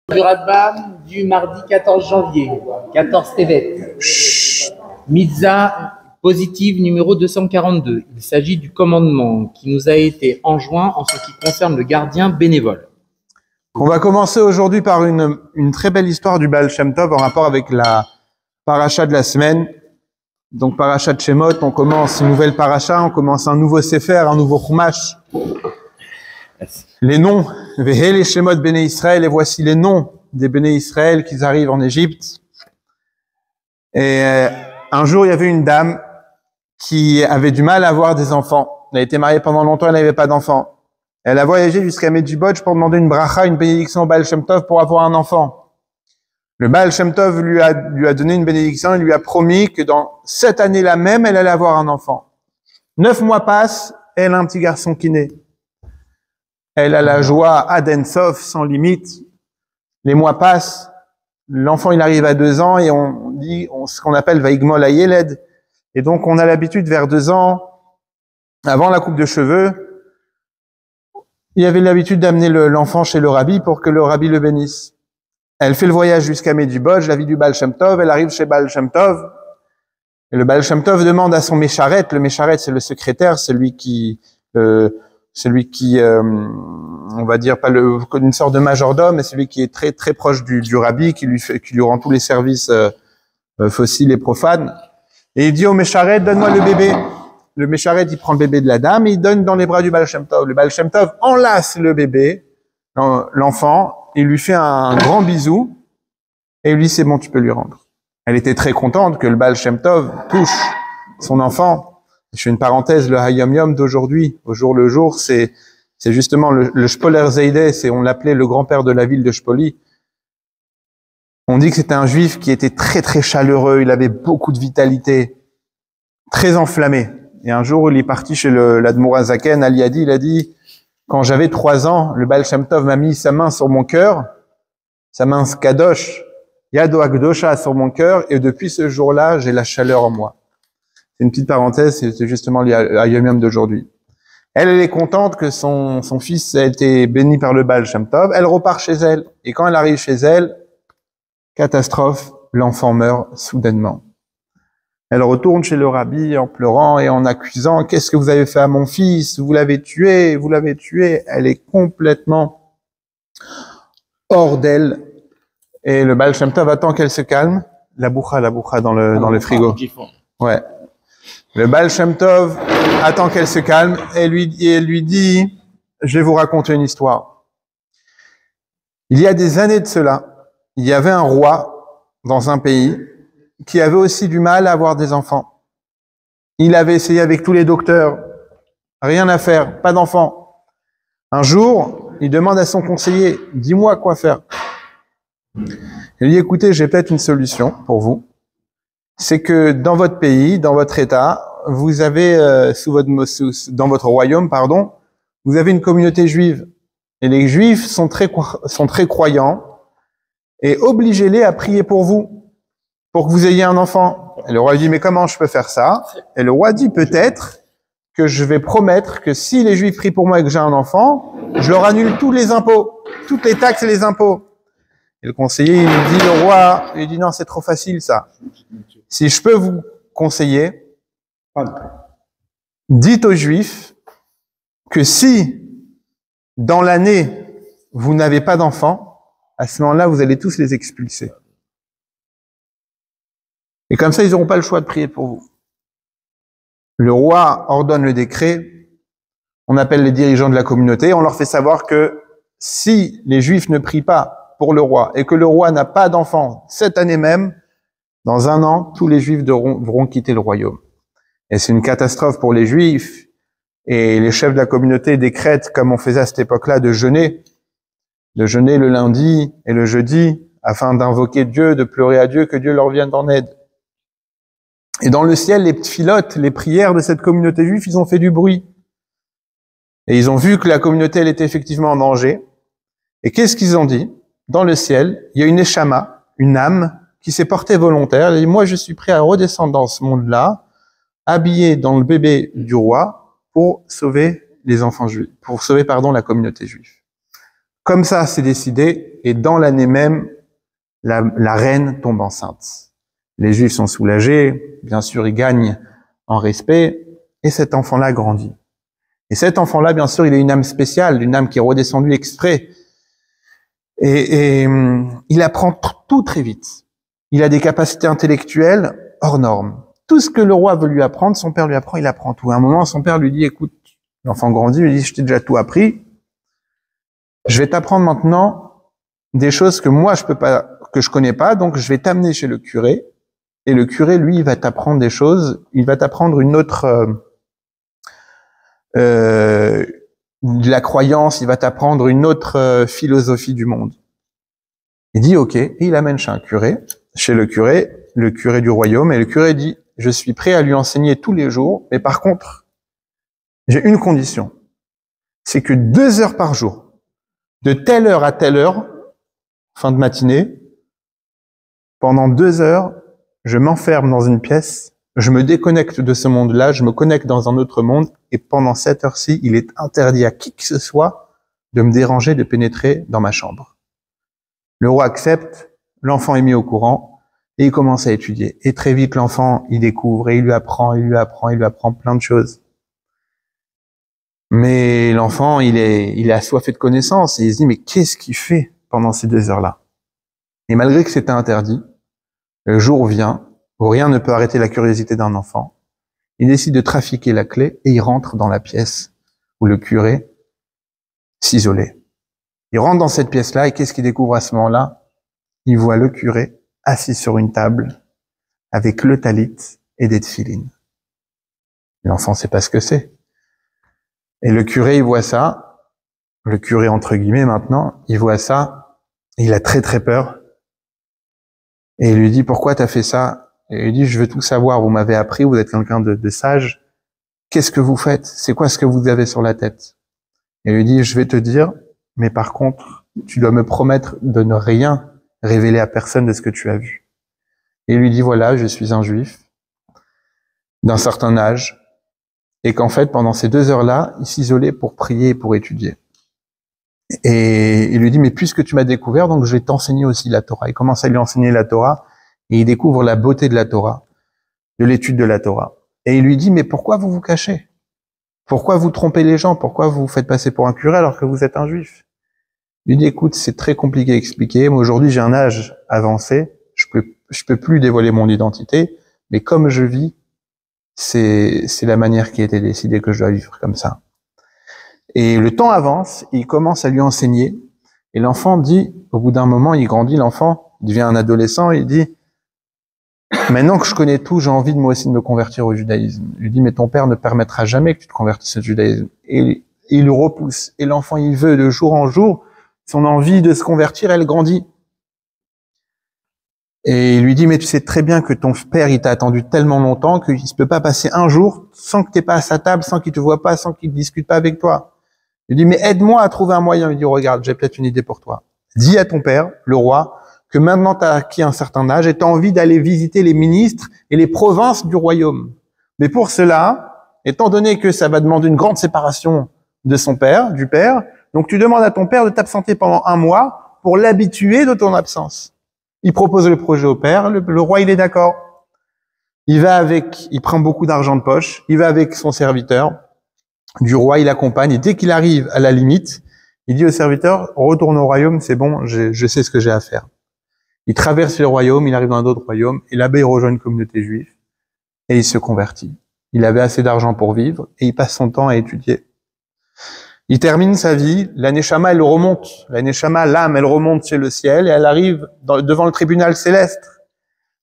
Du Radbam du mardi 14 janvier, 14 Tevet. Mitzvah positive numéro 242. Il s'agit du commandement qui nous a été enjoint en ce qui concerne le gardien bénévole. On va commencer aujourd'hui par une très belle histoire du Baal Shem Tov en rapport avec la paracha de la semaine. Donc paracha de Shemot, on commence une nouvelle paracha, on commence un nouveau Sefer, un nouveau Chumash. Les noms, Vehe les Shemot Béné Israël, et voici les noms des Béné Israël qui arrivent en Égypte. Et un jour, il y avait une dame qui avait du mal à avoir des enfants. Elle a été mariée pendant longtemps, elle n'avait pas d'enfants. Elle a voyagé jusqu'à Medjibodj pour demander une bracha, une bénédiction au Baal Shem Tov pour avoir un enfant. Le Baal Shem Tov lui a donné une bénédiction, il lui a promis que dans cette année-là même, elle allait avoir un enfant. 9 mois passent, et elle a un petit garçon qui naît. Elle a la joie ad en sof, sans limite. Les mois passent, l'enfant il arrive à 2 ans et on dit ce qu'on appelle vaïgmol ayeled. Et donc on a l'habitude vers 2 ans, avant la coupe de cheveux, il y avait l'habitude d'amener l'enfant chez le rabbi pour que le rabbi le bénisse. Elle fait le voyage jusqu'à Medjibodj, la vie du Baal Shem Tov, elle arrive chez Baal Shem Tov. Et le Baal Shem Tov demande à son Mesharet, le Mesharet c'est le secrétaire, celui qui on va dire pas une sorte de majordome, mais celui qui est très très proche du rabbi, qui lui rend tous les services fossiles et profanes. Et il dit au Mesharet, donne-moi le bébé. Le Mesharet, il prend le bébé de la dame et il donne dans les bras du Baal Shem Tov. Le Baal Shem Tov enlace le bébé, l'enfant, il lui fait un grand bisou et il lui dit c'est bon, tu peux lui rendre. Elle était très contente que le Baal Shem Tov touche son enfant. Je fais une parenthèse, le Hayom Yom d'aujourd'hui, au jour le jour, c'est justement le Shpoler Zeideh, on l'appelait le grand-père de la ville de Shpoli. On dit que c'était un juif qui était très très chaleureux, il avait beaucoup de vitalité, très enflammé. Et un jour, il est parti chez l'Admour HaZaken, à Liadi, il a dit, quand j'avais 3 ans, le Baal Shem Tov m'a mis sa main sur mon cœur, sa main Kadosh, Yado Akdosha sur mon cœur, et depuis ce jour-là, j'ai la chaleur en moi. C'est une petite parenthèse, c'est justement lié à Yom Yom d'aujourd'hui. Elle est contente que son fils a été béni par le Baal Shem Tov. Elle repart chez elle. Et quand elle arrive chez elle, catastrophe, l'enfant meurt soudainement. Elle retourne chez le rabbi en pleurant et en accusant, qu'est-ce que vous avez fait à mon fils? Vous l'avez tué, vous l'avez tué. Elle est complètement hors d'elle. Et le Baal Shem Tov attend qu'elle se calme. La boucha dans le frigo. Ouais. Le Baal Shem Tov attend qu'elle se calme et elle lui dit, je vais vous raconter une histoire. Il y a des années de cela, il y avait un roi dans un pays qui avait aussi du mal à avoir des enfants. Il avait essayé avec tous les docteurs, rien à faire, pas d'enfants. Un jour, il demande à son conseiller, dis-moi quoi faire. Il dit, écoutez, j'ai peut-être une solution pour vous. C'est que dans votre pays, dans votre État, vous avez dans votre royaume, pardon, vous avez une communauté juive. Et les Juifs sont très croyants. Et obligez-les à prier pour vous, pour que vous ayez un enfant. Et le roi dit, mais comment je peux faire ça? Et le roi dit, peut-être que je vais promettre que si les Juifs prient pour moi et que j'ai un enfant, je leur annule tous les impôts, toutes les taxes et les impôts. Et le conseiller, il dit, le roi, il dit, non, c'est trop facile ça. Si je peux vous conseiller, dites aux Juifs que si, dans l'année, vous n'avez pas d'enfants, à ce moment-là, vous allez tous les expulser. Et comme ça, ils n'auront pas le choix de prier pour vous. Le roi ordonne le décret, on appelle les dirigeants de la communauté, on leur fait savoir que si les Juifs ne prient pas pour le roi et que le roi n'a pas d'enfants cette année même, dans 1 an, tous les Juifs devront quitter le royaume. Et c'est une catastrophe pour les Juifs. Et les chefs de la communauté décrètent, comme on faisait à cette époque-là, de jeûner le lundi et le jeudi, afin d'invoquer Dieu, de pleurer à Dieu, que Dieu leur vienne en aide. Et dans le ciel, les tfilotes, les prières de cette communauté juive, ils ont fait du bruit. Et ils ont vu que la communauté, elle était effectivement en danger. Et qu'est-ce qu'ils ont dit? Dans le ciel, il y a une neshama, une âme, qui s'est portée volontaire. Elle dit, moi, je suis prêt à redescendre dans ce monde-là, habillé dans le bébé du roi, pour sauver les enfants juifs, pour sauver, la communauté juive. Comme ça, c'est décidé, et dans l'année même, la reine tombe enceinte. Les Juifs sont soulagés, bien sûr, ils gagnent en respect, et cet enfant-là grandit. Et cet enfant-là, bien sûr, il a une âme spéciale, une âme qui est redescendue exprès. Et il apprend tout très vite. Il a des capacités intellectuelles hors normes. Tout ce que le roi veut lui apprendre, son père lui apprend, il apprend tout. À un moment, son père lui dit, écoute, l'enfant grandit, lui dit, je t'ai déjà tout appris. Je vais t'apprendre maintenant des choses que moi, que je connais pas, donc je vais t'amener chez le curé. Et le curé, lui, il va t'apprendre des choses, il va t'apprendre une autre, de la croyance, il va t'apprendre une autre philosophie du monde. Il dit ok, et il l'amène chez un curé, chez le curé du royaume, et le curé dit, je suis prêt à lui enseigner tous les jours, mais par contre, j'ai une condition, c'est que 2 heures par jour, de telle heure à telle heure, fin de matinée, pendant 2 heures, je m'enferme dans une pièce, je me déconnecte de ce monde-là, je me connecte dans un autre monde, et pendant cette heure-ci, il est interdit à qui que ce soit de me déranger, de pénétrer dans ma chambre. Le roi accepte, l'enfant est mis au courant, et il commence à étudier. Et très vite, l'enfant, il découvre, et il lui apprend plein de choses. Mais l'enfant, il est assoiffé de connaissances, et il se dit, mais qu'est-ce qu'il fait pendant ces 2 heures-là? Et malgré que c'était interdit, le jour vient, où rien ne peut arrêter la curiosité d'un enfant. Il décide de trafiquer la clé, et il rentre dans la pièce où le curé s'isolait. Il rentre dans cette pièce-là, et qu'est-ce qu'il découvre à ce moment-là? Il voit le curé assis sur une table, avec le talit et des tefilines. L'enfant sait pas ce que c'est. Et le curé, il voit ça, le curé entre guillemets maintenant, il voit ça, et il a très très peur. Et il lui dit, pourquoi t'as fait ça? Et il lui dit, je veux tout savoir, vous m'avez appris, vous êtes quelqu'un de sage. Qu'est-ce que vous faites? C'est quoi ce que vous avez sur la tête? Et il lui dit, je vais te dire, mais par contre, tu dois me promettre de ne rien révéler à personne de ce que tu as vu. Et il lui dit, voilà, je suis un juif d'un certain âge, et qu'en fait, pendant ces 2 heures-là, il s'isolait pour prier et pour étudier. Et il lui dit, mais puisque tu m'as découvert, donc je vais t'enseigner aussi la Torah. Il commence à lui enseigner la Torah, et il découvre la beauté de la Torah, de l'étude de la Torah. Et il lui dit, mais pourquoi vous vous cachez? Pourquoi vous trompez les gens? Pourquoi vous vous faites passer pour un curé alors que vous êtes un juif? Il lui dit, écoute, c'est très compliqué à expliquer. Moi, aujourd'hui, j'ai un âge avancé. Je peux plus dévoiler mon identité. Mais comme je vis, c'est la manière qui a été décidée que je dois vivre comme ça. Et le temps avance, il commence à lui enseigner. Et l'enfant dit, au bout d'un moment, il grandit, l'enfant devient un adolescent, il dit, maintenant que je connais tout, j'ai envie de moi aussi de me convertir au judaïsme. Il lui dit, mais ton père ne permettra jamais que tu te convertisses au judaïsme. Et il le repousse. Et l'enfant, il veut de jour en jour, son envie de se convertir, elle grandit. Et il lui dit, mais tu sais très bien que ton père, il t'a attendu tellement longtemps qu'il ne peut pas passer un jour sans que tu n'es pas à sa table, sans qu'il te voit pas, sans qu'il ne discute pas avec toi. Il dit, mais aide-moi à trouver un moyen. Il dit, regarde, j'ai peut-être une idée pour toi. Dis à ton père, le roi, que maintenant tu as acquis un certain âge et tu as envie d'aller visiter les ministres et les provinces du royaume. Mais pour cela, étant donné que ça va demander une grande séparation de son père, du père, donc tu demandes à ton père de t'absenter pendant 1 mois pour l'habituer de ton absence. Il propose le projet au père, le roi il est d'accord. Il prend beaucoup d'argent de poche, il va avec son serviteur du roi, il l'accompagne, et dès qu'il arrive à la limite, il dit au serviteur, retourne au royaume, c'est bon, je sais ce que j'ai à faire. Il traverse le royaume, il arrive dans un autre royaume, et là-bas il rejoint une communauté juive, et il se convertit. Il avait assez d'argent pour vivre, et il passe son temps à étudier. Il termine sa vie, la Neshama, elle remonte. La Neshama, l'âme, elle remonte chez le ciel, et elle arrive devant le tribunal céleste.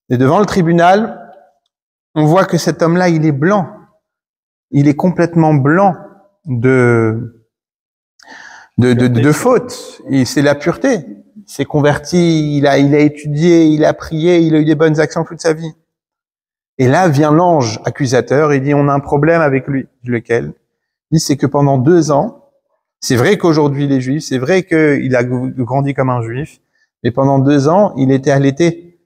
Et devant le tribunal, on voit que cet homme-là, il est blanc. Il est complètement blanc de fautes. Et c'est la pureté. Il s'est converti, il a étudié, il a prié, il a eu des bonnes actions toute sa vie. Et là vient l'ange accusateur, il dit, on a un problème avec lui. Lequel? Il dit, c'est que pendant 2 ans, c'est vrai qu'aujourd'hui il est juif, c'est vrai qu'il a grandi comme un juif, mais pendant 2 ans, il était allaité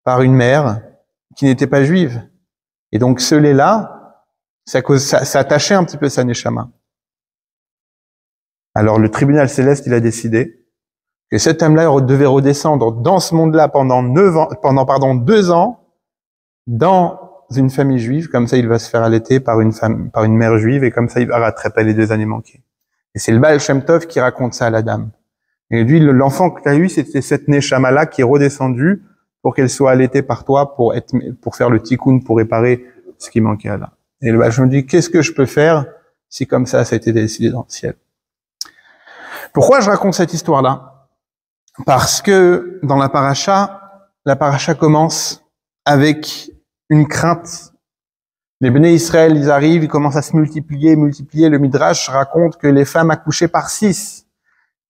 par une mère qui n'était pas juive. Et donc ce lait-là, ça attachait un petit peu sa neshama. Alors le tribunal céleste, il a décidé que cet homme-là devait redescendre dans ce monde-là pendant 2 ans, dans une famille juive, comme ça il va se faire allaiter par une mère juive, et comme ça il va rattraper les 2 années manquées. Et c'est le Baal Shem Tov qui raconte ça à la dame. Et lui, l'enfant que tu as eu, c'était cette Neshama-là qui est redescendue pour qu'elle soit allaitée par toi, pour faire le tikkun, pour réparer ce qui manquait à là. Et le Baal Shem dit, qu'est-ce que je peux faire si comme ça a été décidé dans le ciel? Pourquoi je raconte cette histoire-là? Parce que dans la paracha commence avec une crainte. Les Béné Israël, ils arrivent, ils commencent à se multiplier. Le Midrash raconte que les femmes accouchaient par 6.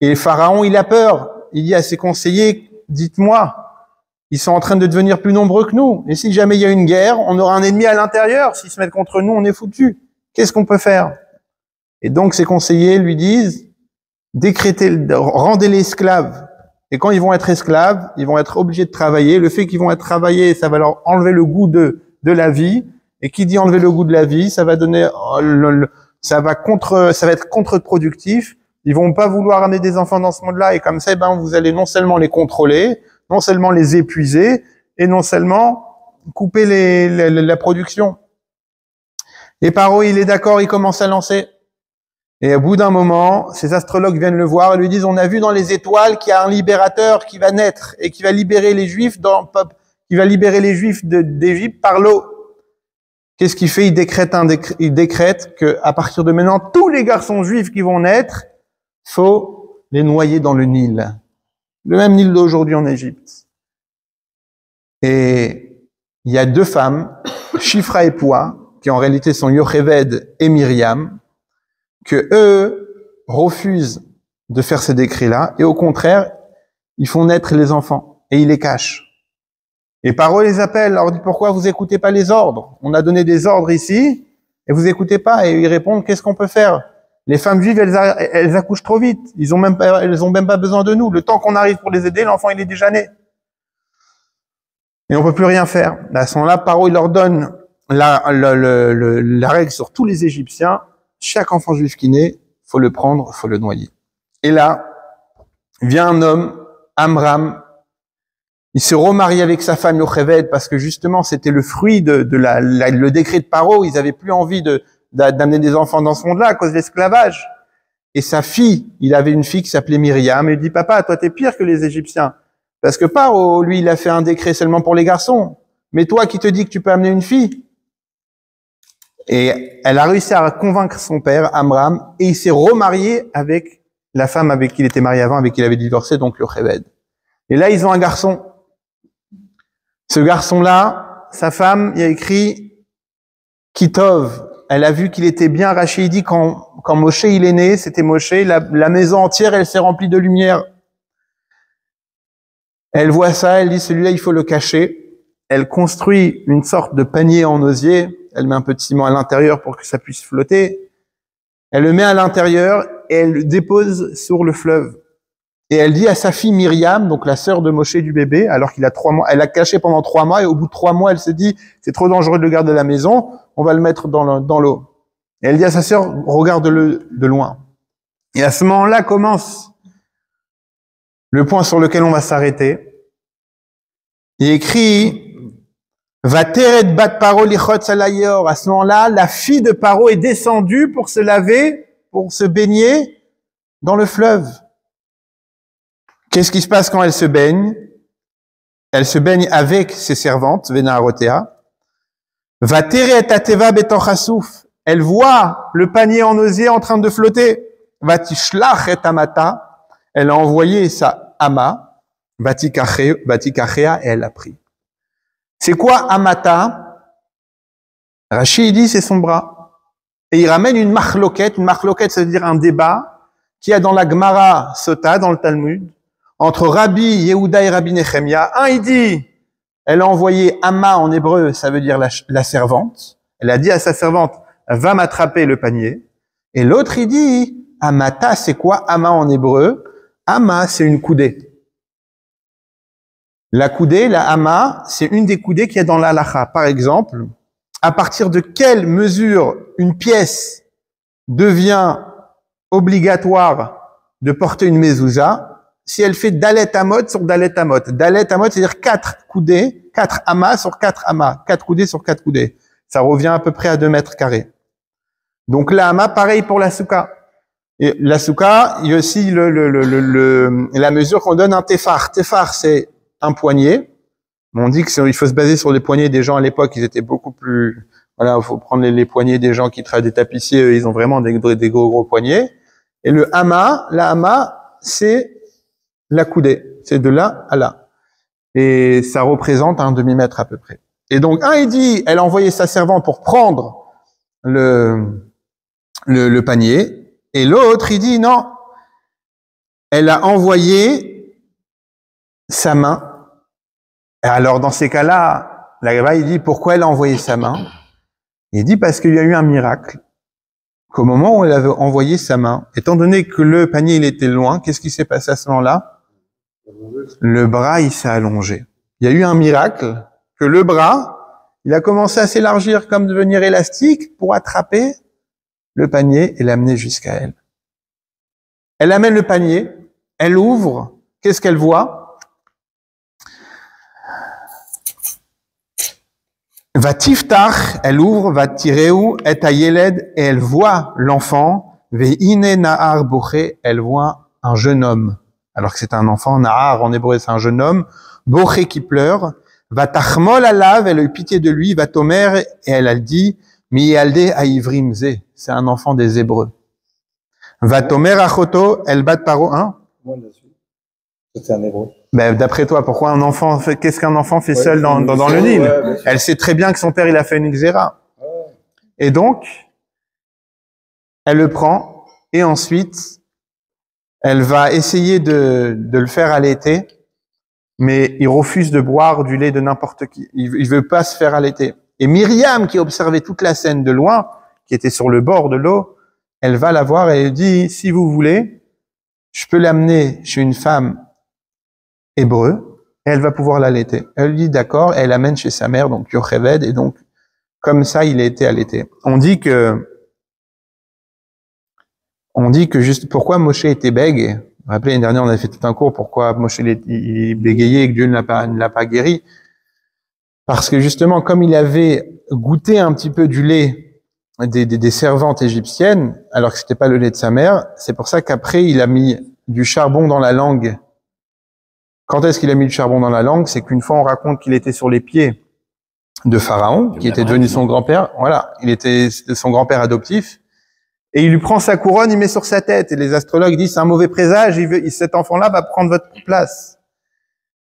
Et Pharaon, il a peur. Il dit à ses conseillers, dites-moi, ils sont en train de devenir plus nombreux que nous. Et si jamais il y a une guerre, on aura un ennemi à l'intérieur. S'ils se mettent contre nous, on est foutus. Qu'est-ce qu'on peut faire? Et donc ses conseillers lui disent, rendez-les esclaves. Et quand ils vont être esclaves, ils vont être obligés de travailler. Le fait qu'ils vont être travaillés, ça va leur enlever le goût de la vie. Et qui dit enlever le goût de la vie, ça va donner, ça va être contre-productif. Ils vont pas vouloir amener des enfants dans ce monde-là. Et comme ça, vous allez non seulement les contrôler, non seulement les épuiser, et non seulement couper la production. Et Paro, il est d'accord, il commence à lancer. Et au bout d'un moment, ces astrologues viennent le voir et lui disent, on a vu dans les étoiles qu'il y a un libérateur qui va naître et qui va libérer les Juifs d'Égypte par l'eau. Qu'est-ce qu'il fait? Il décrète que à partir de maintenant, tous les garçons juifs qui vont naître, faut les noyer dans le Nil. Le même Nil d'aujourd'hui en Égypte. Et il y a 2 femmes, Shifra et Poua, qui en réalité sont Yocheved et Myriam, que eux refusent de faire ces décrets-là, et au contraire, ils font naître les enfants, et ils les cachent. Et Paro les appelle, leur dit, pourquoi vous écoutez pas les ordres? On a donné des ordres ici, et vous écoutez pas. Et ils répondent, qu'est-ce qu'on peut faire? Les femmes juives, elles accouchent trop vite. Elles ont même pas besoin de nous. Le temps qu'on arrive pour les aider, l'enfant, il est déjà né. Et on peut plus rien faire. À ce moment-là, Paro, il leur donne la règle sur tous les Égyptiens. Chaque enfant juif qui naît, faut le prendre, faut le noyer. Et là, vient un homme, Amram. Il se remarie avec sa femme Yocheved parce que justement c'était le fruit le décret de Paro. Ils avaient plus envie d'amener des enfants dans ce monde-là à cause de l'esclavage. Et sa fille, il avait une fille qui s'appelait Myriam. Et il dit, papa, toi t'es pire que les Égyptiens. Parce que Paro, lui, il a fait un décret seulement pour les garçons. Mais toi qui te dis que tu peux amener une fille. Et elle a réussi à convaincre son père, Amram, et il s'est remarié avec la femme avec qui il était marié avant, avec qui il avait divorcé, donc Yocheved. Et là, ils ont un garçon. Ce garçon-là, sa femme, il a écrit Kitov. Elle a vu qu'il était bien. Rachid dit quand Moshe il est né, c'était Moshe, la maison entière, elle s'est remplie de lumière. Elle voit ça, elle dit celui-là, il faut le cacher. Elle construit une sorte de panier en osier. Elle met un peu de ciment à l'intérieur pour que ça puisse flotter. Elle le met à l'intérieur et elle le dépose sur le fleuve. Et elle dit à sa fille Myriam, donc la sœur de Moshe du bébé, alors qu'il a 3 mois, elle l'a caché pendant 3 mois, et au bout de 3 mois, elle se dit, c'est trop dangereux de le garder à la maison, on va le mettre dans l'eau. Et elle dit à sa sœur, regarde-le de loin. Et à ce moment-là commence le point sur lequel on va s'arrêter. Il écrit, Vateret bat Paro lichot salayor. À ce moment-là, la fille de Paro est descendue pour se laver, pour se baigner dans le fleuve. Qu'est-ce qui se passe quand elle se baigne? Elle se baigne avec ses servantes, Venaharotea. Vateret ateva betochasouf. Elle voit le panier en osier en train de flotter. Vatishlach et amata. Elle a envoyé sa ama. Vatikachea, et elle a pris. C'est quoi amata? Rachid dit c'est son bras. Et il ramène une marloquette. Une marloquette, ça veut dire un débat qu'il y a dans la Gemara Sota, dans le Talmud, entre Rabbi Yehuda et Rabbi Nechemia. Un, il dit, elle a envoyé Ama en hébreu, ça veut dire la servante. Elle a dit à sa servante, va m'attraper le panier. Et l'autre, il dit, Amata, c'est quoi Ama en hébreu? Ama, c'est une coudée. La coudée, la Ama, c'est une des coudées qu'il y a dans la halacha. Par exemple, à partir de quelle mesure une pièce devient obligatoire de porter une mezouza si elle fait dalet amot sur dalet amot. Dalet amot, c'est-à-dire 4 coudées, 4 amas sur 4 amas, 4 coudées sur 4 coudées. Ça revient à peu près à 2 mètres carrés. Donc la hama, pareil pour la souka. Et la souka, il y a aussi la mesure qu'on donne un tefar. Tefar, c'est un poignet. On dit qu'il faut se baser sur les poignets des gens à l'époque, ils étaient beaucoup plus... Voilà, il faut prendre les poignets des gens qui travaillent des tapissiers, eux, ils ont vraiment des gros poignets. Et le hama, la hama, c'est la coudée. C'est de là à là. Et ça représente un demi-mètre à peu près. Et donc, il dit, elle a envoyé sa servante pour prendre le panier. Et l'autre, il dit, non, elle a envoyé sa main. Et alors, dans ces cas-là, là-bas, il dit, pourquoi elle a envoyé sa main? Il dit, parce qu'il y a eu un miracle. Qu'au moment où elle avait envoyé sa main, étant donné que le panier, il était loin, qu'est-ce qui s'est passé à ce moment-là? Le bras, il s'est allongé. Il y a eu un miracle, que le bras, il a commencé à s'élargir comme devenir élastique pour attraper le panier et l'amener jusqu'à elle. Elle amène le panier, elle ouvre, qu'est-ce qu'elle voit? Va tiftach, elle ouvre, va tireu, et ayeled, et elle voit l'enfant, ve'ine nahar boché, elle voit un jeune homme. Alors que c'est un enfant, nahar en hébreu c'est un jeune homme, boché qui pleure, va tachmol alav, elle a eu pitié de lui, va tomer, et elle a dit, mi-yalde haïvrim ze, c'est un enfant des Hébreux. Va tomer achoto, elle bat paro, hein? Moi, là-dessus. C'est un hébreu. Ben, d'après toi, pourquoi un enfant fait, qu'est-ce qu'un enfant fait seul dans le Nil? Ouais, elle sait très bien que son père, il a fait une xéra. Ouais. Et donc, elle le prend, et ensuite, elle va essayer de le faire allaiter, mais il refuse de boire du lait de n'importe qui. Il veut pas se faire allaiter. Et Myriam, qui observait toute la scène de loin, qui était sur le bord de l'eau, elle va la voir et elle dit, si vous voulez, je peux l'amener chez une femme hébreu, et elle va pouvoir l'allaiter. Elle lui dit d'accord, et elle l'amène chez sa mère, donc Yocheved, et donc, comme ça, il a été allaité. On dit que juste, pourquoi Moshe était bègue? Vous vous rappelez, l'année dernière, on avait fait tout un cours, pourquoi Moshe il bégayait et que Dieu ne l'a pas guéri. Parce que justement, comme il avait goûté un petit peu du lait des servantes égyptiennes, alors que c'était pas le lait de sa mère, c'est pour ça qu'après, il a mis du charbon dans la langue. Quand est-ce qu'il a mis du charbon dans la langue? C'est qu'une fois, on raconte qu'il était sur les pieds de Pharaon, qui était devenu son grand-père. Voilà, il était son grand-père adoptif. Et il lui prend sa couronne, il met sur sa tête. Et les astrologues disent, c'est un mauvais présage, cet enfant-là va prendre votre place.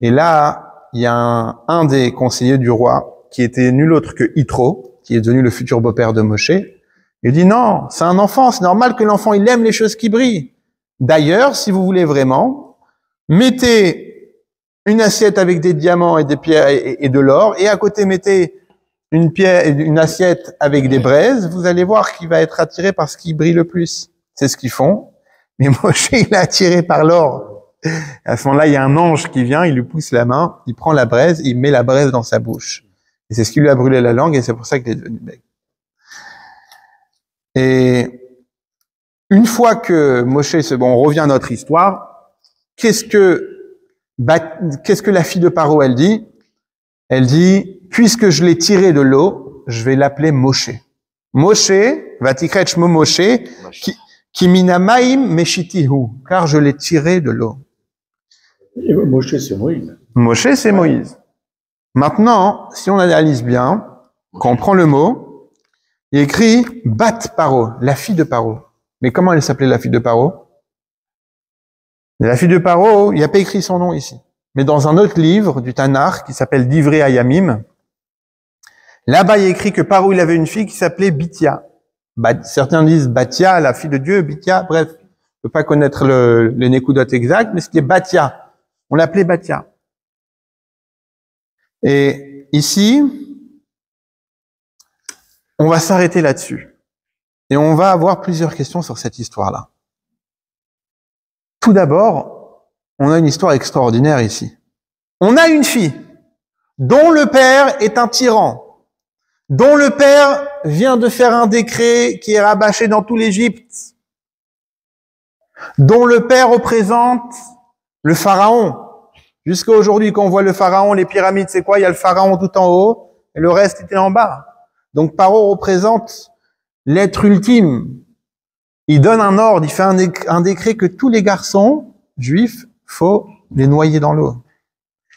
Et là, il y a un des conseillers du roi, qui était nul autre que Yitro, qui est devenu le futur beau-père de Moshe. Il dit, non, c'est un enfant, c'est normal que l'enfant, il aime les choses qui brillent. D'ailleurs, si vous voulez vraiment, mettez une assiette avec des diamants et des pierres et de l'or, et à côté, mettez une assiette avec des braises, vous allez voir qu'il va être attiré par ce qui brille le plus. C'est ce qu'ils font. Mais Moshe, il est attiré par l'or. À ce moment-là, il y a un ange qui vient, il lui pousse la main, il prend la braise, il met la braise dans sa bouche. Et c'est ce qui lui a brûlé la langue, et c'est pour ça qu'il est devenu bègue. Et une fois que Moshe, on revient à notre histoire, qu'est-ce que la fille de Paro, elle dit? Elle dit, puisque je l'ai tiré de l'eau, je vais l'appeler Moshe. Moshe, vatikret shmo Moshe, ki minamaim meshitihu, car je l'ai tiré de l'eau. Et Moshe, c'est Moïse. Moshe, c'est Moïse. Maintenant, si on analyse bien, quand on prend le mot, il écrit Bat Paro, la fille de Paro. Mais comment elle s'appelait la fille de Paro? La fille de Paro, il n'y a pas écrit son nom ici. Mais dans un autre livre du Tanakh qui s'appelle Divrei Hayamim, là-bas il est écrit que Paro il avait une fille qui s'appelait Bithia. Certains disent Bathia, la fille de Dieu, Bithia, bref, je ne peux pas connaître les nécoudotes exactes, mais c'était Bathia. On l'appelait Bathia. Et ici, on va s'arrêter là-dessus. Et on va avoir plusieurs questions sur cette histoire-là. Tout d'abord, on a une histoire extraordinaire ici. On a une fille dont le père est un tyran, dont le père vient de faire un décret qui est rabâché dans tout l'Égypte, dont le père représente le pharaon. Jusqu'à aujourd'hui, quand on voit le pharaon, les pyramides, c'est quoi? Il y a le pharaon tout en haut et le reste était en bas. Donc Paro représente l'être ultime. Il donne un ordre, il fait un décret que tous les garçons juifs, faut les noyer dans l'eau.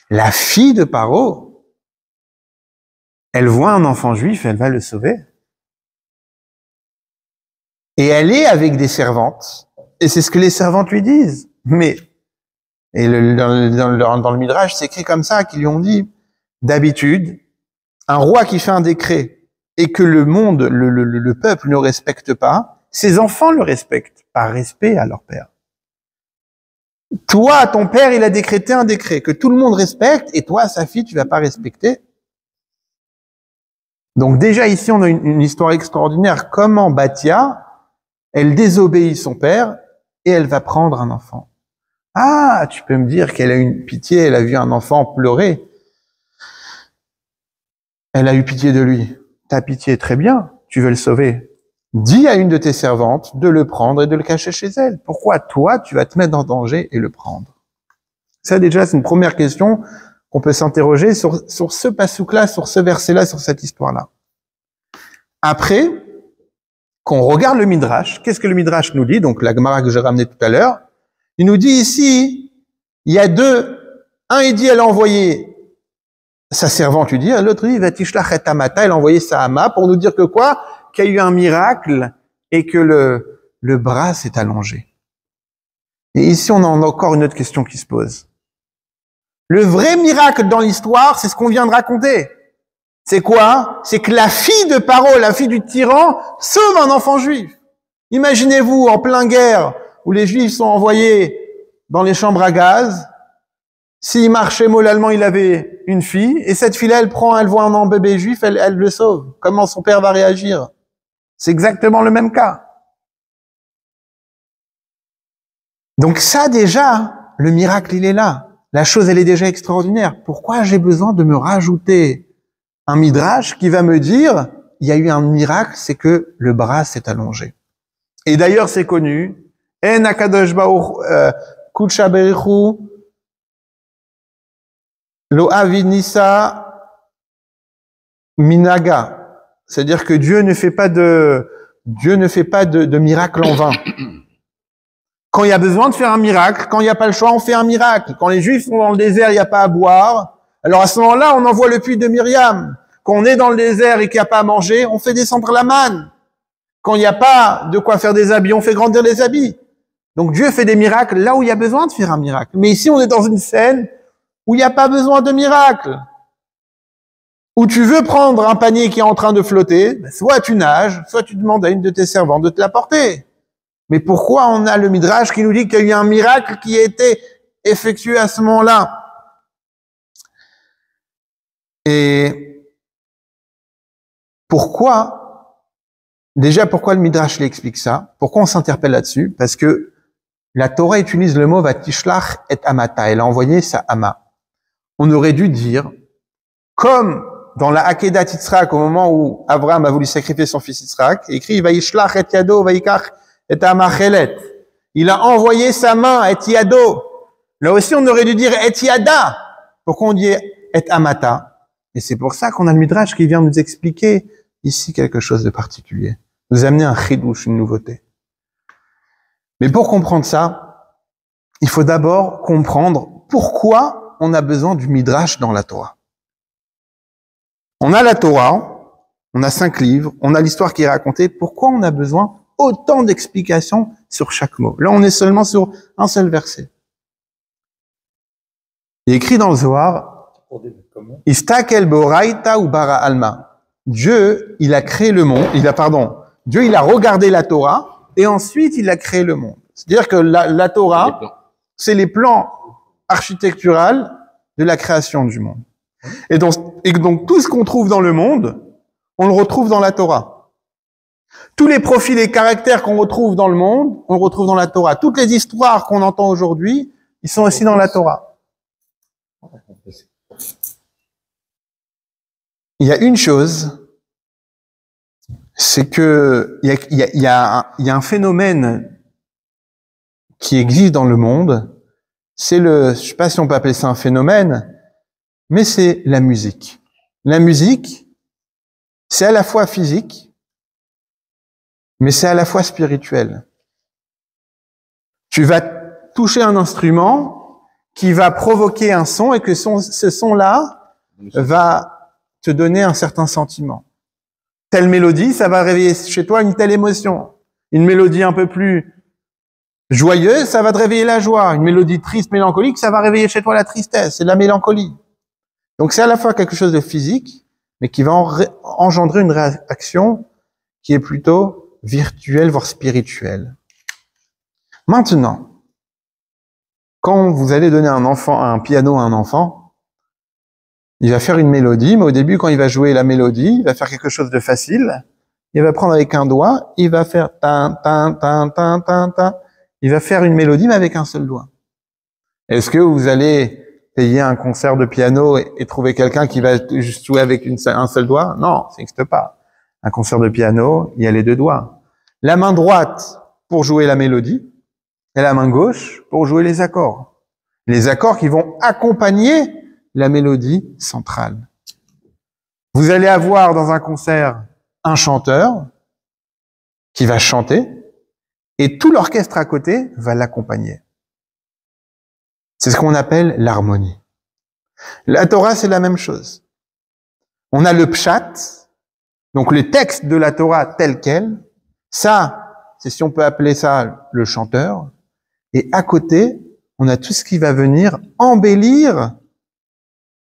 La fille de Paro, elle voit un enfant juif, elle va le sauver. Et elle est avec des servantes. Et c'est ce que les servantes lui disent. Mais, et dans le Midrash, c'est écrit comme ça, qu'ils lui ont dit, d'habitude, un roi qui fait un décret et que le monde, le peuple ne respecte pas, ses enfants le respectent, par respect à leur père. Toi, ton père, il a décrété un décret que tout le monde respecte, et toi, sa fille, tu vas pas respecter. Donc déjà ici, on a une histoire extraordinaire. Comment Bathia, elle désobéit son père, et elle va prendre un enfant. Ah, tu peux me dire qu'elle a eu pitié, elle a vu un enfant pleurer. Elle a eu pitié de lui. Ta pitié, très bien, tu veux le sauver. Dis à une de tes servantes de le prendre et de le cacher chez elle. Pourquoi toi, tu vas te mettre en danger et le prendre? Ça déjà, c'est une première question qu'on peut s'interroger sur ce passouk-là, sur ce verset-là, sur cette histoire-là. Après, qu'on regarde le Midrash, qu'est-ce que le Midrash nous dit? Donc la Gemara que j'ai ramenée tout à l'heure, il nous dit ici, il y a deux, un il dit elle a envoyé sa servante, lui dit, l'autre dit Vatishlach et Amata, elle a envoyé sa Hama pour nous dire que quoi? Qu'il y a eu un miracle et que le bras s'est allongé. Et ici, on a encore une autre question qui se pose. Le vrai miracle dans l'histoire, c'est ce qu'on vient de raconter. C'est quoi? C'est que la fille de Paro, la fille du tyran, sauve un enfant juif. Imaginez-vous, en plein guerre, où les juifs sont envoyés dans les chambres à gaz. S'il marchait moralement, il avait une fille, et cette fille-là, elle voit un bébé juif, elle le sauve. Comment son père va réagir? C'est exactement le même cas. Donc ça, déjà, le miracle, il est là. La chose, elle est déjà extraordinaire. Pourquoi j'ai besoin de me rajouter un midrash qui va me dire, il y a eu un miracle, c'est que le bras s'est allongé. Et d'ailleurs, c'est connu. En akadosh baruch kudsha berichu lo avinisa minaga. C'est-à-dire que Dieu ne fait pas de miracle en vain. Quand il y a besoin de faire un miracle, quand il n'y a pas le choix, on fait un miracle. Quand les Juifs sont dans le désert, il n'y a pas à boire. Alors à ce moment-là, on envoie le puits de Myriam. Quand on est dans le désert et qu'il n'y a pas à manger, on fait descendre la manne. Quand il n'y a pas de quoi faire des habits, on fait grandir les habits. Donc Dieu fait des miracles là où il y a besoin de faire un miracle. Mais ici, on est dans une scène où il n'y a pas besoin de miracle. Où tu veux prendre un panier qui est en train de flotter, soit tu nages, soit tu demandes à une de tes servantes de te l'apporter. Mais pourquoi on a le Midrash qui nous dit qu'il y a eu un miracle qui a été effectué à ce moment-là? Et pourquoi le Midrash l'explique ça? Pourquoi on s'interpelle là-dessus? Parce que la Torah utilise le mot Vatishlach et Amata. Elle a envoyé sa Hama. On aurait dû dire, comme dans la Akedat Yitzhak, au moment où Abraham a voulu sacrifier son fils Yitzhak, écrit Vaishlach et Yado, Vaikach et Amachelet. Il a envoyé sa main, et Yado. Là aussi, on aurait dû dire et Yada. Pourquoi on dit et Amata? Et c'est pour ça qu'on a le Midrash qui vient nous expliquer ici quelque chose de particulier. Nous amener un chidouche, une nouveauté. Mais pour comprendre ça, il faut d'abord comprendre pourquoi on a besoin du Midrash dans la Torah. On a la Torah, on a 5 livres, on a l'histoire qui est racontée. Pourquoi on a besoin autant d'explications sur chaque mot? Là, on est seulement sur un seul verset. Il est écrit dans le Zohar, Istakel boraita ou bara alma. Dieu, il a créé le monde, Dieu, il a regardé la Torah, et ensuite, il a créé le monde. C'est-à-dire que la Torah, c'est les plans architecturaux de la création du monde. Et donc, tout ce qu'on trouve dans le monde, on le retrouve dans la Torah. Tous les profils et caractères qu'on retrouve dans le monde, on le retrouve dans la Torah. Toutes les histoires qu'on entend aujourd'hui, ils sont aussi dans la Torah. Il y a une chose, c'est que il y a un phénomène qui existe dans le monde, c'est je sais pas si on peut appeler ça un phénomène, mais c'est la musique. La musique, c'est à la fois physique, mais c'est à la fois spirituel. Tu vas toucher un instrument qui va provoquer un son et que ce son-là va te donner un certain sentiment. Telle mélodie, ça va réveiller chez toi une telle émotion. Une mélodie un peu plus joyeuse, ça va te réveiller la joie. Une mélodie triste, mélancolique, ça va réveiller chez toi la tristesse et la mélancolie. Donc c'est à la fois quelque chose de physique, mais qui va engendrer une réaction qui est plutôt virtuelle, voire spirituelle. Maintenant, quand vous allez donner un piano à un enfant, il va faire une mélodie, mais au début, quand il va jouer la mélodie, il va faire quelque chose de facile. Il va prendre avec un doigt, il va faire tin, tin, tin, tin, tin, tin. Il va faire une mélodie, mais avec un seul doigt. Est-ce que vous allez payer un concert de piano et trouver quelqu'un qui va juste jouer avec un seul doigt? Non, ça n'existe pas. Un concert de piano, il y a les deux doigts. La main droite pour jouer la mélodie et la main gauche pour jouer les accords. Les accords qui vont accompagner la mélodie centrale. Vous allez avoir dans un concert un chanteur qui va chanter et tout l'orchestre à côté va l'accompagner. C'est ce qu'on appelle l'harmonie. La Torah, c'est la même chose. On a le pshat, donc le texte de la Torah tel quel. Ça, c'est si on peut appeler ça le chanteur. Et à côté, on a tout ce qui va venir embellir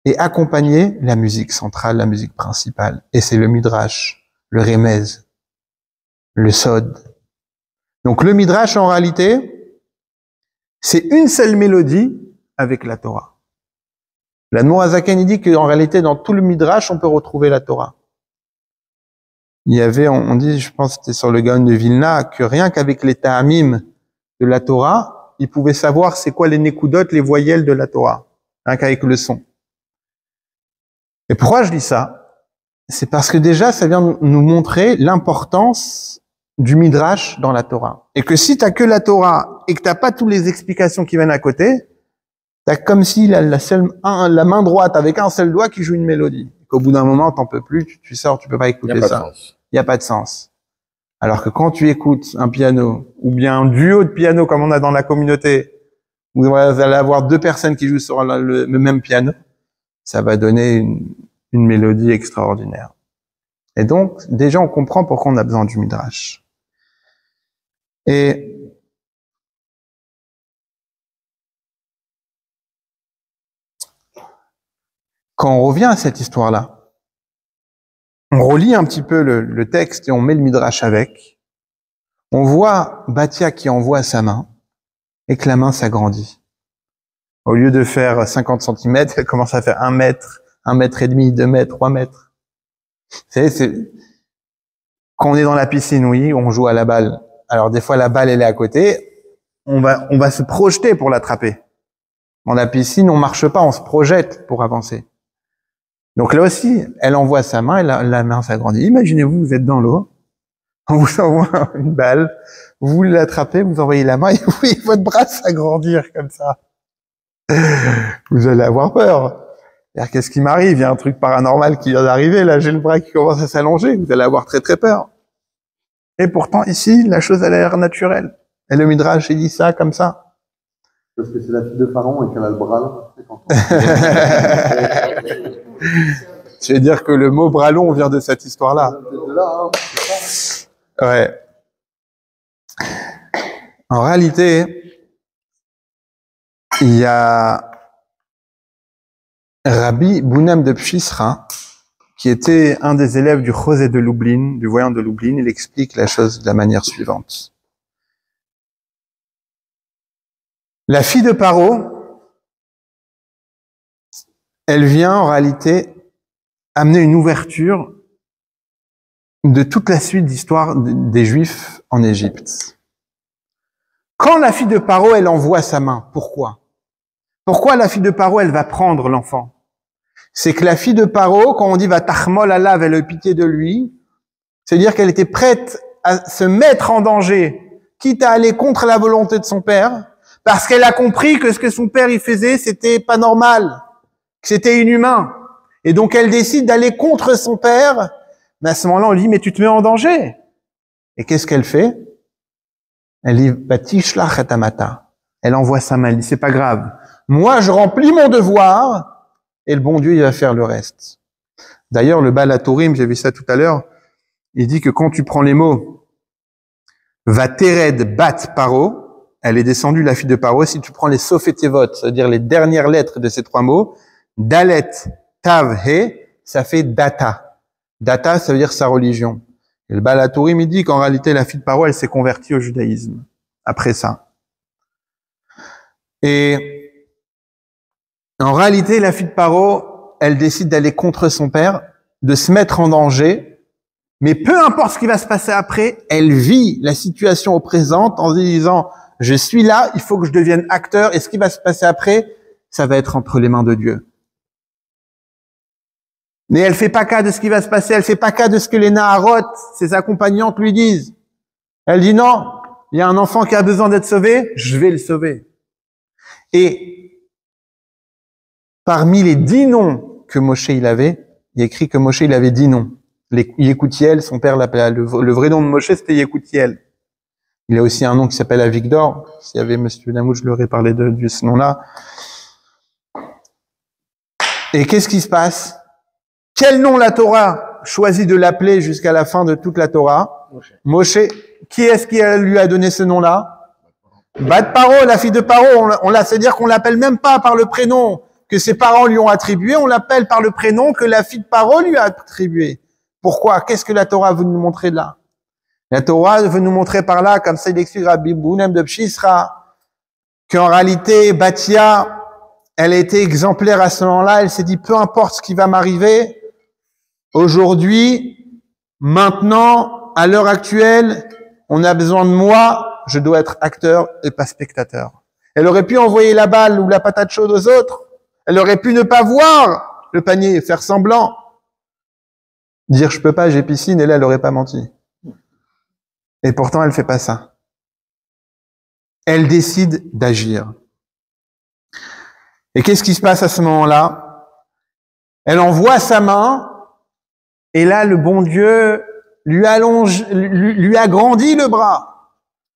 et accompagner la musique centrale, la musique principale. Et c'est le midrash, le remez, le sod. Donc le midrash, en réalité, c'est une seule mélodie avec la Torah. L'Admor Hazaken, il dit qu'en réalité, dans tout le midrash, on peut retrouver la Torah. Il y avait, on dit, je pense que c'était sur le Gaon de Vilna, que rien qu'avec les ta'amim de la Torah, il pouvait savoir c'est quoi les nekudot, les voyelles de la Torah, rien qu'avec le son. Et pourquoi je dis ça? C'est parce que déjà, ça vient nous montrer l'importance du midrash dans la Torah. Et que si t'as que la Torah et que t'as pas toutes les explications qui viennent à côté, t'as comme si la main droite avec un seul doigt qui joue une mélodie. Et qu'au bout d'un moment, t'en peux plus, tu sors, tu peux pas écouter ça. Il n'y a pas de sens. Alors que quand tu écoutes un piano, ou bien un duo de piano comme on a dans la communauté, où vous allez avoir deux personnes qui jouent sur le même piano, ça va donner une mélodie extraordinaire. Et donc, déjà, on comprend pourquoi on a besoin du midrash. Et quand on revient à cette histoire-là, on relit un petit peu le texte et on met le midrash avec, on voit Batia qui envoie sa main et que la main s'agrandit. Au lieu de faire 50 cm, elle commence à faire 1 mètre, 1 mètre et demi, 2 mètres, 3 mètres. Vous savez, quand on est dans la piscine, oui, on joue à la balle. Alors des fois, la balle, elle est à côté. On va se projeter pour l'attraper. Dans la piscine, on marche pas, on se projette pour avancer. Donc là aussi, elle envoie sa main et la main s'agrandit. Imaginez-vous, vous êtes dans l'eau, on vous envoie une balle, vous l'attrapez, vous envoyez la main et vous voyez votre bras s'agrandir comme ça. Vous allez avoir peur. C'est-à-dire, qu'est-ce qui m'arrive? Il y a un truc paranormal qui vient d'arriver, là j'ai le bras qui commence à s'allonger, vous allez avoir très très peur. Et pourtant ici, la chose a l'air naturelle. Et le Midrash, il dit ça comme ça. Parce que c'est la fille de Pharaon et qu'elle a le bras long. Je vais dire que le mot bras long vient de cette histoire-là. Ouais. En réalité, il y a Rabbi Bounam de Pshisra, qui était un des élèves du Chosé de Lublin, du voyant de Lublin. Il explique la chose de la manière suivante. La fille de Paro, elle vient en réalité amener une ouverture de toute la suite d'histoire des Juifs en Égypte. Quand la fille de Paro, elle envoie sa main, pourquoi? Pourquoi la fille de Paro, elle va prendre l'enfant? C'est que la fille de Paro, quand on dit va tachmol Allah, elle a eu pitié de lui, c'est-à-dire qu'elle était prête à se mettre en danger, quitte à aller contre la volonté de son père, parce qu'elle a compris que ce que son père il faisait, c'était pas normal, que c'était inhumain. Et donc elle décide d'aller contre son père, mais à ce moment-là, on lui dit, mais tu te mets en danger. Et qu'est-ce qu'elle fait? Elle dit, Batishlach et Amata. Elle envoie sa main, elle dit, c'est pas grave. Moi, je remplis mon devoir, et le bon Dieu, il va faire le reste. D'ailleurs, le Baal HaTurim, j'ai vu ça tout à l'heure, il dit que quand tu prends les mots, va Tered bat Paro, elle est descendue, la fille de Paro, si tu prends les Sofetevot, c'est-à-dire les dernières lettres de ces trois mots, Dalet, Tav, He, ça fait Data. Data, ça veut dire sa religion. Et le Baal HaTurim, il dit qu'en réalité, la fille de Paro, elle s'est convertie au judaïsme. Après ça. Et en réalité, la fille de Paro, elle décide d'aller contre son père, de se mettre en danger, mais peu importe ce qui va se passer après, elle vit la situation au présent en se disant, je suis là, il faut que je devienne acteur, et ce qui va se passer après, ça va être entre les mains de Dieu. Mais elle fait pas cas de ce qui va se passer, elle fait pas cas de ce que les Naharot, ses accompagnantes, lui disent. Elle dit non, il y a un enfant qui a besoin d'être sauvé, je vais le sauver. Et parmi les 10 noms que Moshe il avait, il y a écrit que Moshe il avait 10 noms. Yécoutiel, son père l'appelait, le vrai nom de Moshe c'était Yécoutiel. Il a aussi un nom qui s'appelle Avigdor. S'il y avait Monsieur Damoud, je leur ai parlé de ce nom-là. Et qu'est-ce qui se passe? Quel nom la Torah choisit de l'appeler jusqu'à la fin de toute la Torah? Moshe. Qui est-ce qui lui a donné ce nom-là? Bat Paro, la fille de Paro. C'est-à-dire qu'on l'appelle même pas par le prénom que ses parents lui ont attribué, on l'appelle par le prénom que la fille de Paro lui a attribué. Pourquoi? Qu'est-ce que la Torah veut nous montrer de là? La Torah veut nous montrer par là, comme ça il explique Rabbi Bounem de Pshisra, qu'en réalité, Batia, elle a été exemplaire à ce moment-là, elle s'est dit, peu importe ce qui va m'arriver, aujourd'hui, maintenant, à l'heure actuelle, on a besoin de moi, je dois être acteur et pas spectateur. Elle aurait pu envoyer la balle ou la patate chaude aux autres, elle aurait pu ne pas voir le panier, faire semblant, dire je peux pas, j'ai piscine, et là elle aurait pas menti. Et pourtant elle fait pas ça. Elle décide d'agir. Et qu'est-ce qui se passe à ce moment-là? Elle envoie sa main, et là le bon Dieu lui agrandit le bras.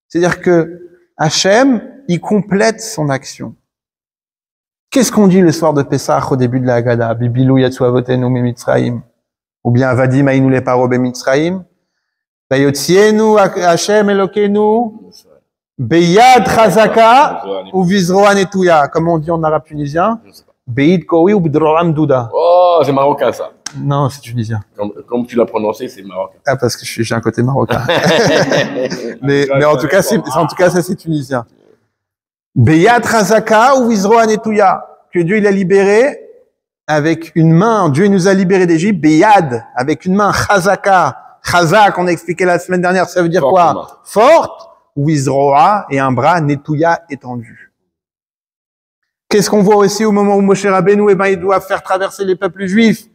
C'est-à-dire que Hachem, il complète son action. Qu'est-ce qu'on dit le soir de Pessah au début de la Haggadah? Bibilou yatsu avotenu mitzrayim. Ou bien Avadim aïnou les paro bemitzrayim. Vayotzienu Hachem Elokeinu beyad chazaka ou vizroa netuya. Comme on dit en arabe tunisien. Beid kowi ou bidroam douda. Oh, c'est marocain ça. Non, c'est tunisien. Comme tu l'as prononcé, c'est marocain. Ah, parce que j'ai un côté marocain. mais en tout cas, ça c'est tunisien. Beyad chazaka ou vizroa netuya. Que Dieu il a libéré avec une main. Dieu nous a libérés d'Égypte. Beyad, avec une main. Chazaka. Chazak, on a expliqué la semaine dernière, ça veut dire quoi? Forte. Wizroa, et un bras, netouya, étendu. Qu'est-ce qu'on voit aussi au moment où Moshe Rabbeinu, il doit faire traverser les peuples juifs?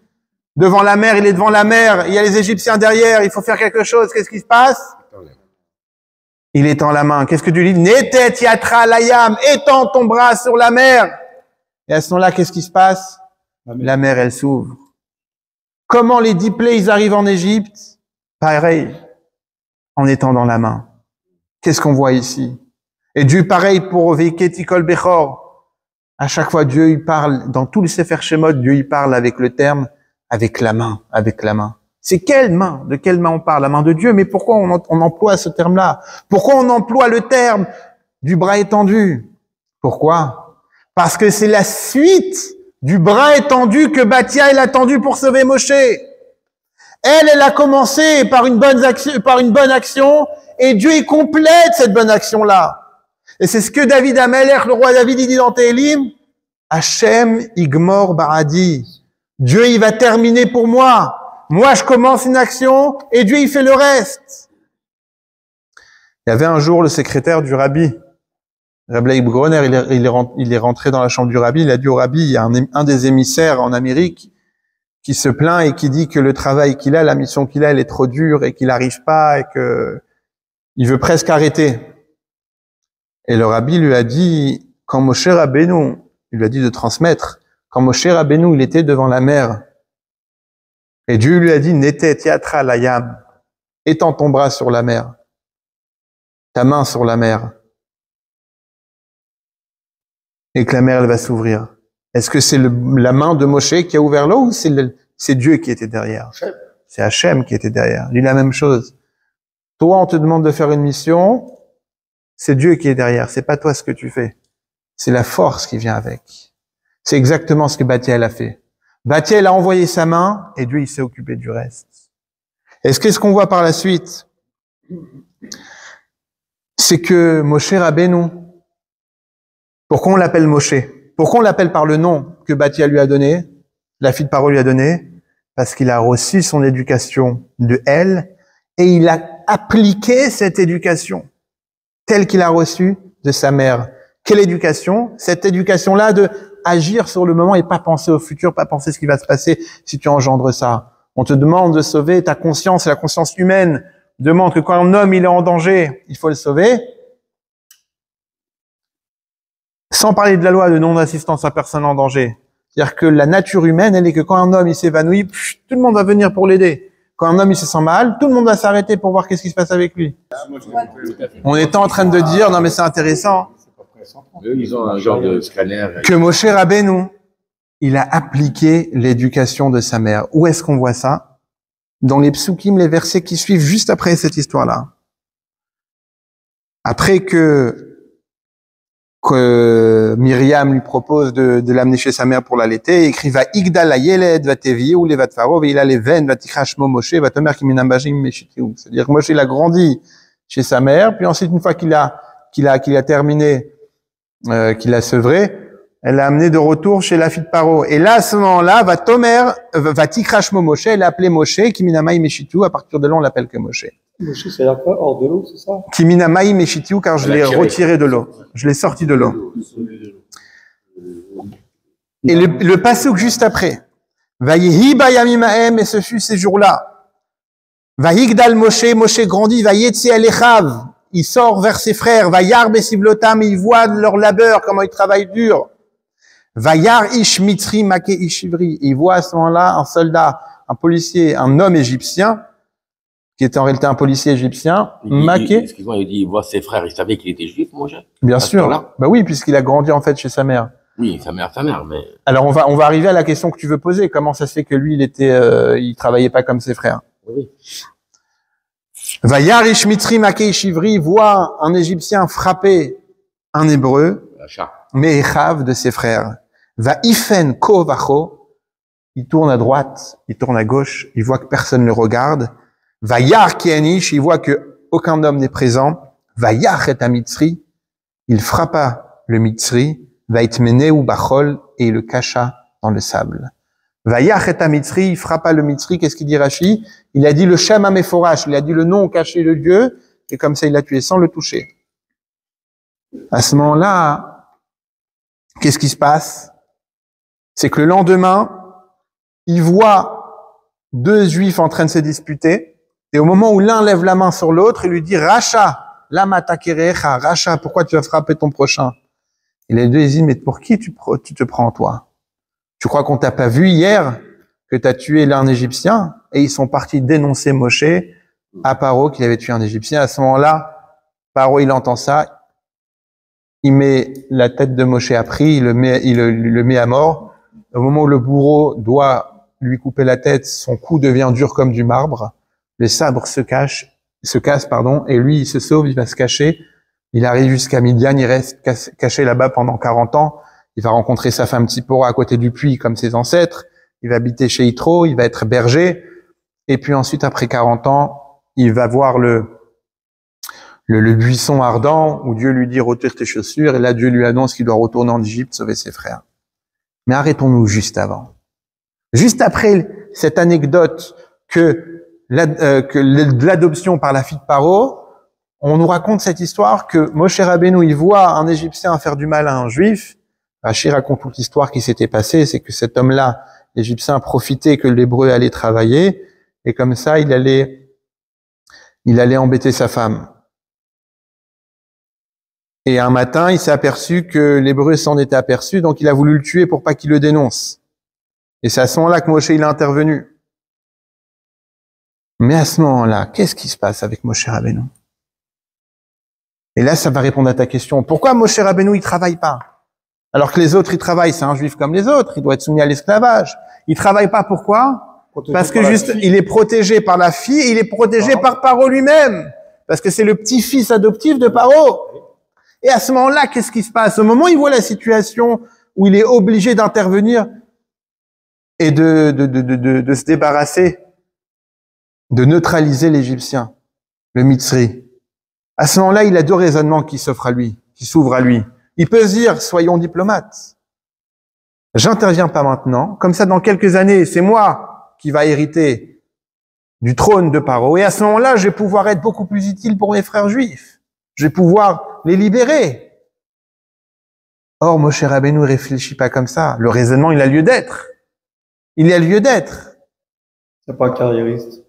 Devant la mer, il est devant la mer, il y a les Égyptiens derrière, il faut faire quelque chose. Qu'est-ce qui se passe? Il étend la main. Qu'est-ce que tu dis? Netet yatra layam, étends ton bras sur la mer. Et à ce moment-là, qu'est-ce qui se passe? La mer, elle s'ouvre. Comment les 10 plaies, ils arrivent en Égypte? Pareil, en étendant la main. Qu'est-ce qu'on voit ici? Et Dieu, pareil pour Veiketikol Bechor. À chaque fois, Dieu, il parle, dans tout le Sefer Shemot, Dieu, il parle avec le terme, avec la main, avec la main. C'est quelle main? De quelle main on parle? La main de Dieu. Mais pourquoi on emploie ce terme-là? Pourquoi on emploie le terme du bras étendu? Pourquoi? Parce que c'est la suite du bras étendu que Batia, il a tendu pour sauver Moshe. Elle a commencé par une bonne action, et Dieu, il complète cette bonne action-là. Et c'est ce que David Amelech, le roi David, il dit dans Télim, Hachem Igmor Baradi. Dieu, il va terminer pour moi. Moi, je commence une action, et Dieu, il fait le reste. Il y avait un jour le secrétaire du rabbi, Rabbi Leib Groner, il est rentré dans la chambre du rabbi, il a dit au rabbi, il y a un des émissaires en Amérique, qui se plaint et qui dit que le travail qu'il a, la mission qu'il a, elle est trop dure et qu'il n'arrive pas et que il veut presque arrêter. Et le rabbi lui a dit, quand Moshe Rabbeinu, il lui a dit de transmettre, quand Moshe Rabbeinu, il était devant la mer, et Dieu lui a dit, Nete tiatra layam, étends ton bras sur la mer, ta main sur la mer, et que la mer, elle va s'ouvrir. Est-ce que c'est la main de Moshe qui a ouvert l'eau ou c'est Dieu qui était derrière? C'est Hachem qui était derrière. Il dit la même chose. Toi, on te demande de faire une mission, c'est Dieu qui est derrière. C'est pas toi ce que tu fais. C'est la force qui vient avec. C'est exactement ce que Bathiel a fait. Bathiel a envoyé sa main et Dieu, il s'est occupé du reste. Est-ce qu'est-ce qu'on voit par la suite? C'est que Moshe Rabbeinu, pourquoi on l'appelle Moshe? Pourquoi on l'appelle par le nom que Bathiel lui a donné, la fille de Paro lui a donné? Parce qu'il a reçu son éducation de elle et il a appliqué cette éducation telle qu'il a reçue de sa mère. Quelle éducation? Cette éducation-là de agir sur le moment et pas penser au futur, pas penser ce qui va se passer si tu engendres ça. On te demande de sauver ta conscience, et la conscience humaine demande que quand un homme il est en danger, il faut le sauver. Sans parler de la loi de non-assistance à personne en danger. C'est-à-dire que la nature humaine, elle est que quand un homme il s'évanouit, tout le monde va venir pour l'aider. Quand un homme il se sent mal, tout le monde va s'arrêter pour voir qu'est-ce qui se passe avec lui. On est en train de dire, non mais c'est intéressant, Eux, ils ont un genre de scanner. que Moshe Rabbeinu, il a appliqué l'éducation de sa mère. Où est-ce qu'on voit ça? Dans les psukim, les versets qui suivent juste après cette histoire-là. Après que Myriam lui propose de l'amener chez sa mère pour l'allaiter, il écrit va igdal la yeled va tevi ou les va tfaro il a les veines va tikrashmo Moshe va tomer kiminam bajim meshitiu. C'est-à-dire que Moshe il a grandi chez sa mère, puis ensuite une fois qu'il a terminé, qu'il a sevré, elle l'a amené de retour chez la fille de Paro. Et là, à ce moment-là, va tikrashmo Moshe, elle a appelé Moshe kiminamai meshitiu. À partir de là, on l'appelle que Moshe. Moshe, c'est là quoi? Hors de l'eau, c'est ça? Kiminamai meshitiu, car je l'ai retiré de l'eau. Je l'ai sorti de l'eau. Et le passouk juste après. Vayehi bayamim haem, et ce fut ces jours-là. Vayigdal Moshe, Moshe grandit, vayetzi alechav, il sort vers ses frères, vayar besivlotam, il voit leur labeur, comment ils travaillent dur. Vayar ish mitri make ish ivri, il voit à ce moment-là un soldat, un policier, un homme égyptien, qui était en réalité un policier égyptien, maqué. Excuse-moi, il dit, il voit ses frères, il savait qu'il était juif, Moshe? Bien sûr. Bah oui, puisqu'il a grandi en fait chez sa mère. Oui, sa mère, mais... Alors on va arriver à la question que tu veux poser. Comment ça se fait que lui, il travaillait pas comme ses frères? Oui. Vayar ish mitri make ish ivri, voit un Égyptien frapper un Hébreu, Me'echav de ses frères. Va ifen ko vacho, il tourne à droite, il tourne à gauche, il voit que personne ne le regarde. Va yar kianish, il voit que aucun homme n'est présent. Va yar et mitzri, il frappa le mitzri. Va itmene ou bachol, et il le cacha dans le sable. Va yar et mitzri, il frappa le mitzri. Qu'est-ce qu'il dit Rashi? Il a dit le shem ameforash, il a dit le nom caché de Dieu, et comme ça il l'a tué sans le toucher. À ce moment-là, qu'est-ce qui se passe? C'est que le lendemain, il voit deux juifs en train de se disputer, et au moment où l'un lève la main sur l'autre, il lui dit, Racha, lama takerecha, Racha, pourquoi tu vas frapper ton prochain? Et les deux, ils disent, mais pour qui tu te prends, toi? Tu crois qu'on t'a pas vu hier que tu as tué l'un Égyptien? Et ils sont partis dénoncer Moshe à Paro qu'il avait tué un Égyptien. À ce moment-là, Paro, il entend ça, il met la tête de Moshe à prix, il le met à mort. Au moment où le bourreau doit lui couper la tête, son cou devient dur comme du marbre. Le sabre se casse, et lui, il se sauve, il va se cacher. Il arrive jusqu'à Midian, il reste caché là-bas pendant 40 ans. Il va rencontrer sa femme Tsipora à côté du puits, comme ses ancêtres. Il va habiter chez Yitro, il va être berger. Et puis ensuite, après 40 ans, il va voir le buisson ardent, où Dieu lui dit, retire tes chaussures. Et là, Dieu lui annonce qu'il doit retourner en Égypte, sauver ses frères. Mais arrêtons-nous juste avant. Juste après cette anecdote que l'adoption par la fille de Paro, on nous raconte cette histoire que Moshe Rabbeinu, il voit un Égyptien faire du mal à un Juif. Rashi raconte toute l'histoire qui s'était passée, c'est que cet homme-là, l'Égyptien, profitait que l'Hébreu allait travailler, et comme ça, il allait embêter sa femme. Et un matin, il s'est aperçu que l'Hébreu s'en était aperçu, donc il a voulu le tuer pour pas qu'il le dénonce. Et c'est à ce moment-là que Moshe il est intervenu. Mais à ce moment-là, qu'est-ce qui se passe avec Moshe Rabbeinu? Et là, ça va répondre à ta question. Pourquoi Moshe Rabbeinu, il travaille pas? Alors que les autres, ils travaillent. C'est un juif comme les autres. Il doit être soumis à l'esclavage. Il travaille pas. Pourquoi? Parce que juste, il est protégé par la fille, et il est protégé par Paro lui-même. Parce que c'est le petit-fils adoptif de Paro. Et à ce moment-là, qu'est-ce qui se passe? Au moment où il voit la situation où il est obligé d'intervenir et de se débarrasser, de neutraliser l'Égyptien, le Mitzri. À ce moment-là, il a deux raisonnements qui s'offrent à lui, qui s'ouvrent à lui. Il peut se dire, soyons diplomates. J'interviens pas maintenant. Comme ça, dans quelques années, c'est moi qui va hériter du trône de Paro. Et à ce moment-là, je vais pouvoir être beaucoup plus utile pour mes frères juifs. Je vais pouvoir les libérer. Or, Moshe Rabbeinu ne réfléchit pas comme ça. Le raisonnement, il a lieu d'être. Il a lieu d'être. C'est pas carriériste.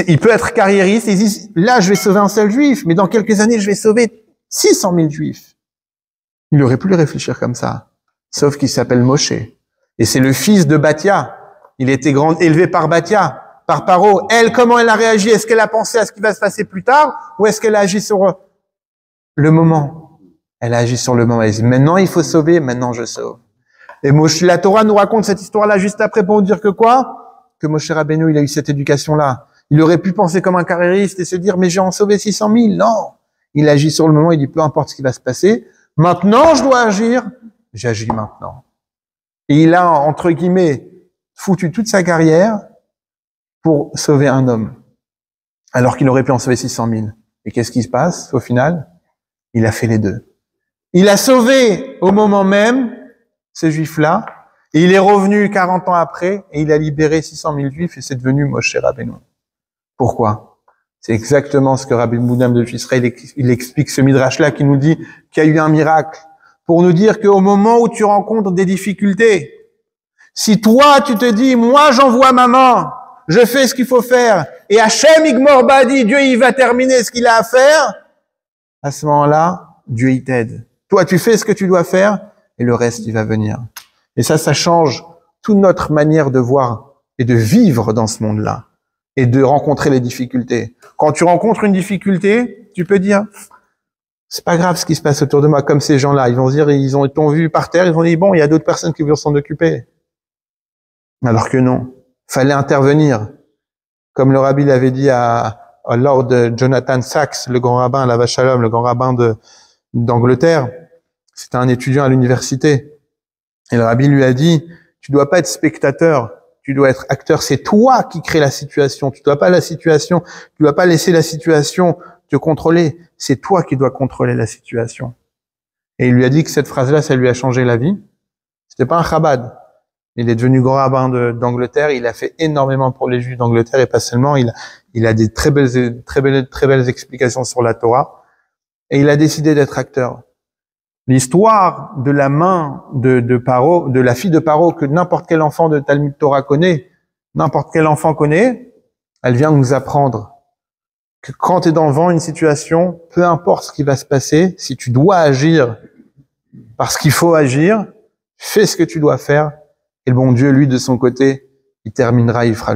Il peut être carriériste. Il dit, là, je vais sauver un seul juif, mais dans quelques années, je vais sauver 600 000 juifs. Il aurait pu le réfléchir comme ça. Sauf qu'il s'appelle Moshe. Et c'est le fils de Bathia. Il a été élevé par Bathia, par Paro. Elle, comment elle a réagi? Est-ce qu'elle a pensé à ce qui va se passer plus tard? Ou est-ce qu'elle a agi sur le moment? Elle a agi sur le moment. Elle dit, maintenant, il faut sauver, maintenant, je sauve. Et Moshe, la Torah nous raconte cette histoire-là juste après pour nous dire que quoi? Que Moshe Rabbeinu, il a eu cette éducation-là. Il aurait pu penser comme un carriériste et se dire, mais j'ai en sauvé 600 000. Non. Il agit sur le moment, il dit, peu importe ce qui va se passer. Maintenant, je dois agir. J'agis maintenant. Et il a, entre guillemets, foutu toute sa carrière pour sauver un homme. Alors qu'il aurait pu en sauver 600 000. Et qu'est-ce qui se passe, au final? Il a fait les deux. Il a sauvé, au moment même, ces juifs-là. Et il est revenu 40 ans après, et il a libéré 600 000 juifs, et c'est devenu Moshe Rabbeinu. Pourquoi? C'est exactement ce que Rabbi Moudam de Israël, il explique ce midrash-là qui nous dit qu'il y a eu un miracle. Pour nous dire qu'au moment où tu rencontres des difficultés, si toi tu te dis, moi j'envoie maman, je fais ce qu'il faut faire, et Hachem Igmor Badi, Dieu il va terminer ce qu'il a à faire, à ce moment-là, Dieu il t'aide. Toi tu fais ce que tu dois faire, et le reste il va venir. Et ça change toute notre manière de voir et de vivre dans ce monde-là, et de rencontrer les difficultés. Quand tu rencontres une difficulté, tu peux dire, c'est pas grave ce qui se passe autour de moi, comme ces gens-là. Ils vont se dire, ils t'ont vu par terre, ils vont dire, bon, il y a d'autres personnes qui vont s'en occuper. Alors que non. Fallait intervenir. Comme le rabbi l'avait dit à Lord Jonathan Sachs, le grand rabbin, la vache Shalom, le grand rabbin d'Angleterre. C'était un étudiant à l'université. Et le rabbi lui a dit, tu dois pas être spectateur, tu dois être acteur. C'est toi qui crée la situation. Tu dois pas laisser la situation te contrôler. C'est toi qui dois contrôler la situation. Et il lui a dit que cette phrase-là, ça lui a changé la vie. C'était pas un Chabad. Il est devenu grand rabbin d'Angleterre. Il a fait énormément pour les Juifs d'Angleterre et pas seulement. Il a des très belles explications sur la Torah. Et il a décidé d'être acteur. L'histoire de la main de Paro, de la fille de Paro, que n'importe quel enfant de Talmud Torah connaît, n'importe quel enfant connaît, elle vient nous apprendre que quand tu es devant une situation, peu importe ce qui va se passer, si tu dois agir parce qu'il faut agir, fais ce que tu dois faire, et le bon Dieu, lui, de son côté, il terminera, il fera